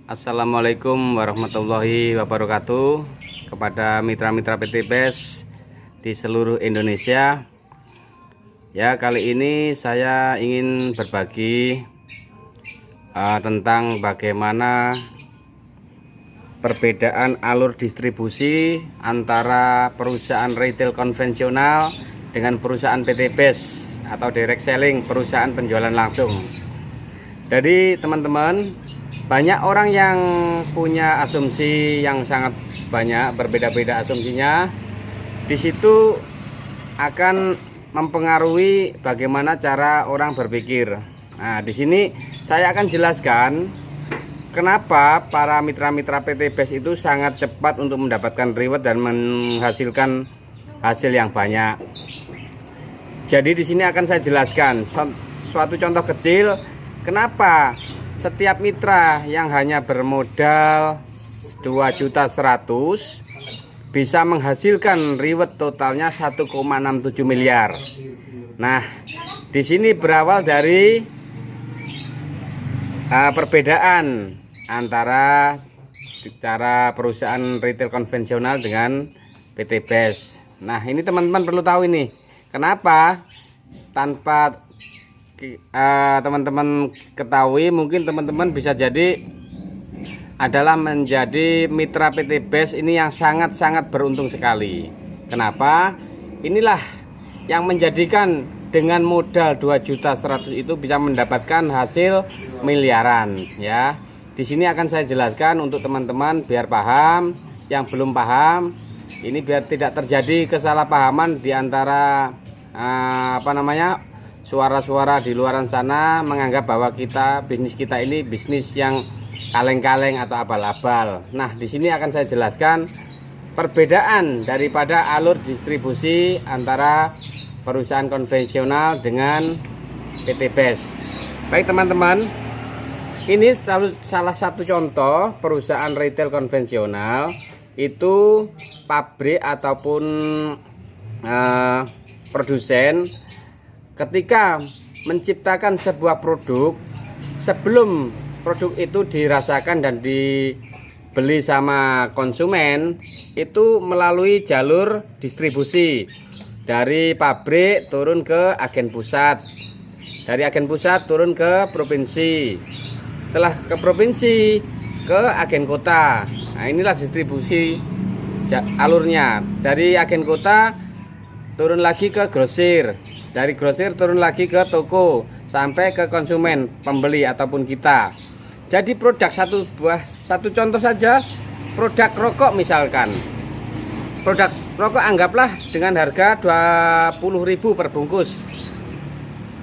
Assalamualaikum warahmatullahi wabarakatuh kepada mitra-mitra PT BES di seluruh Indonesia. Ya, kali ini saya ingin berbagi tentang bagaimana perbedaan alur distribusi antara perusahaan retail konvensional dengan perusahaan PT BES atau direct selling, perusahaan penjualan langsung. Jadi teman-teman, banyak orang yang punya asumsi yang sangat banyak, berbeda-beda asumsinya. Di situ akan mempengaruhi bagaimana cara orang berpikir. Nah, di sini saya akan jelaskan kenapa para mitra-mitra PT BES itu sangat cepat untuk mendapatkan reward dan menghasilkan hasil yang banyak. Jadi di sini akan saya jelaskan suatu contoh kecil kenapa setiap mitra yang hanya bermodal 2.100.000 bisa menghasilkan reward totalnya 1,67 miliar. Nah, di sini berawal dari perbedaan antara cara perusahaan retail konvensional dengan PT BES. Nah, ini teman-teman perlu tahu ini. Kenapa tanpa teman-teman ketahui, mungkin teman-teman bisa jadi adalah menjadi mitra PT BES ini yang sangat-sangat beruntung sekali. Kenapa? Inilah yang menjadikan dengan modal 2.100.000 itu bisa mendapatkan hasil miliaran ya. Di sini akan saya jelaskan untuk teman-teman biar paham, yang belum paham ini biar tidak terjadi kesalahpahaman di antara suara-suara di luaran sana menganggap bahwa bisnis kita ini bisnis yang kaleng-kaleng atau abal-abal. Nah, di sini akan saya jelaskan perbedaan daripada alur distribusi antara perusahaan konvensional dengan PT BES. Baik teman-teman, ini salah satu contoh perusahaan retail konvensional itu pabrik ataupun produsen ketika menciptakan sebuah produk, sebelum produk itu dirasakan dan dibeli sama konsumen, itu melalui jalur distribusi dari pabrik turun ke agen pusat, dari agen pusat turun ke provinsi, setelah ke provinsi ke agen kota. Nah, inilah distribusi alurnya. Dari agen kota turun lagi ke grosir, dari grosir turun lagi ke toko sampai ke konsumen, pembeli ataupun kita. Jadi produk satu contoh saja, produk rokok misalkan. Produk rokok anggaplah dengan harga 20.000 per bungkus.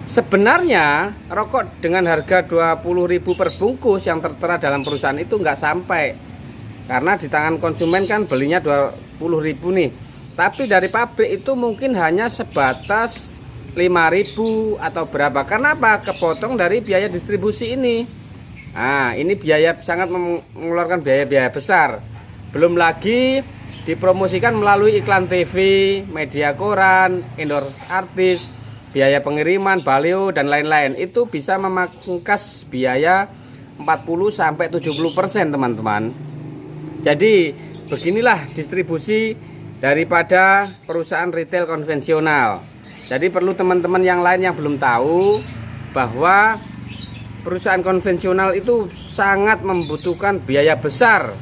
Sebenarnya rokok dengan harga 20.000 per bungkus yang tertera dalam perusahaan itu nggak sampai. Karena di tangan konsumen kan belinya 20.000 nih. Tapi dari pabrik itu mungkin hanya sebatas 5.000 atau berapa. Karena apa? Kepotong dari biaya distribusi ini. Nah, ini biaya sangat mengeluarkan biaya-biaya besar. Belum lagi dipromosikan melalui iklan TV, media koran, endorse artis, biaya pengiriman, baliho dan lain-lain. Itu bisa memangkas biaya 40-70% teman-teman. Jadi beginilah distribusi daripada perusahaan retail konvensional. Jadi perlu teman-teman yang lain yang belum tahu bahwa perusahaan konvensional itu sangat membutuhkan biaya besar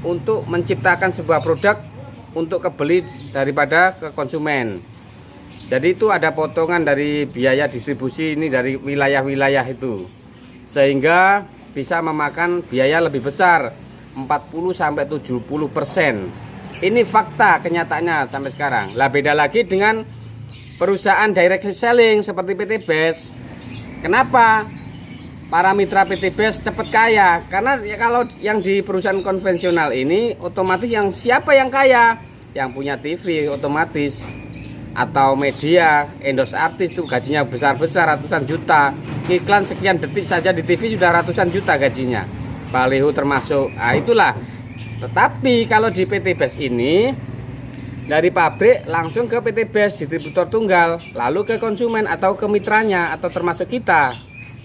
untuk menciptakan sebuah produk untuk kebeli daripada ke konsumen. Jadi itu ada potongan dari biaya distribusi ini dari wilayah-wilayah itu, sehingga bisa memakan biaya lebih besar 40-70%. Ini fakta kenyataannya sampai sekarang. Lah beda lagi dengan perusahaan direct selling seperti PT BES. Kenapa para mitra PT BES cepat kaya? Karena ya kalau yang di perusahaan konvensional ini otomatis siapa yang kaya? Yang punya TV otomatis, atau media, endorse artis itu gajinya besar-besar ratusan juta. Iklan sekian detik saja di TV sudah ratusan juta gajinya. Baliho termasuk. Nah, itulah. Tetapi kalau di PT BES ini dari pabrik langsung ke PT BES distributor tunggal, lalu ke konsumen atau ke mitranya atau termasuk kita.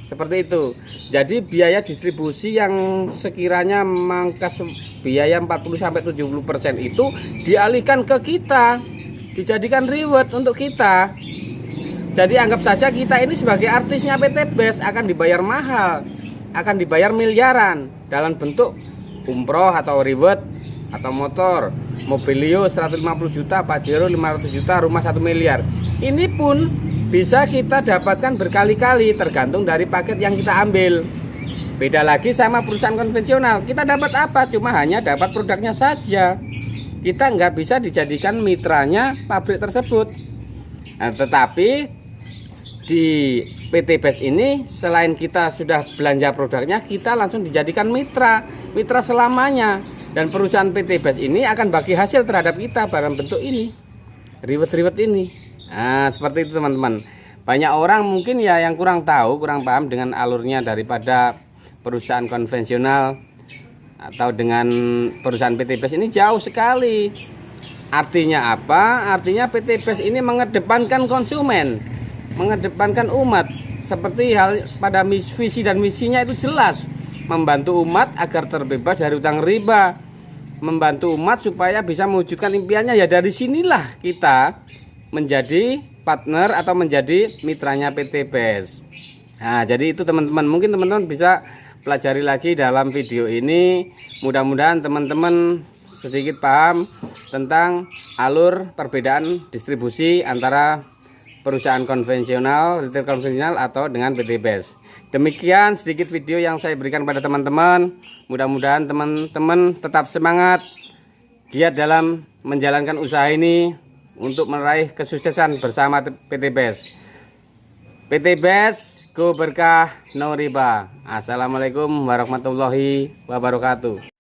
Seperti itu. Jadi biaya distribusi yang sekiranya mangkas biaya 40-70% itu dialihkan ke kita, dijadikan reward untuk kita. Jadi anggap saja kita ini sebagai artisnya PT BES akan dibayar mahal, akan dibayar miliaran dalam bentuk umroh atau reward atau motor, Mobilio 150 juta, Pajero 500 juta, rumah 1 miliar. Ini pun bisa kita dapatkan berkali-kali tergantung dari paket yang kita ambil. Beda lagi sama perusahaan konvensional, kita dapat apa? Cuma hanya dapat produknya saja. Kita nggak bisa dijadikan mitranya pabrik tersebut. Nah, tetapi di PT BES ini selain kita sudah belanja produknya, kita langsung dijadikan mitra selamanya. Dan perusahaan PT BES ini akan bagi hasil terhadap kita barang bentuk ini, reward ini. Nah, seperti itu teman-teman. Banyak orang mungkin ya yang kurang tahu, kurang paham dengan alurnya daripada perusahaan konvensional atau dengan perusahaan PT BES ini jauh sekali. Artinya apa? Artinya PT BES ini mengedepankan konsumen, mengedepankan umat. Seperti hal pada visi dan misinya itu jelas, membantu umat agar terbebas dari utang riba, membantu umat supaya bisa mewujudkan impiannya. Ya dari sinilah kita menjadi partner atau menjadi mitranya PT BES. Nah, jadi itu teman-teman, mungkin teman-teman bisa pelajari lagi dalam video ini. Mudah-mudahan teman-teman sedikit paham tentang alur perbedaan distribusi antara perusahaan konvensional, retail konvensional atau dengan PT BES. Demikian sedikit video yang saya berikan pada teman-teman. Mudah-mudahan teman-teman tetap semangat, giat dalam menjalankan usaha ini untuk meraih kesuksesan bersama PT BES. PT BES, go berkah, no riba. Assalamualaikum warahmatullahi wabarakatuh.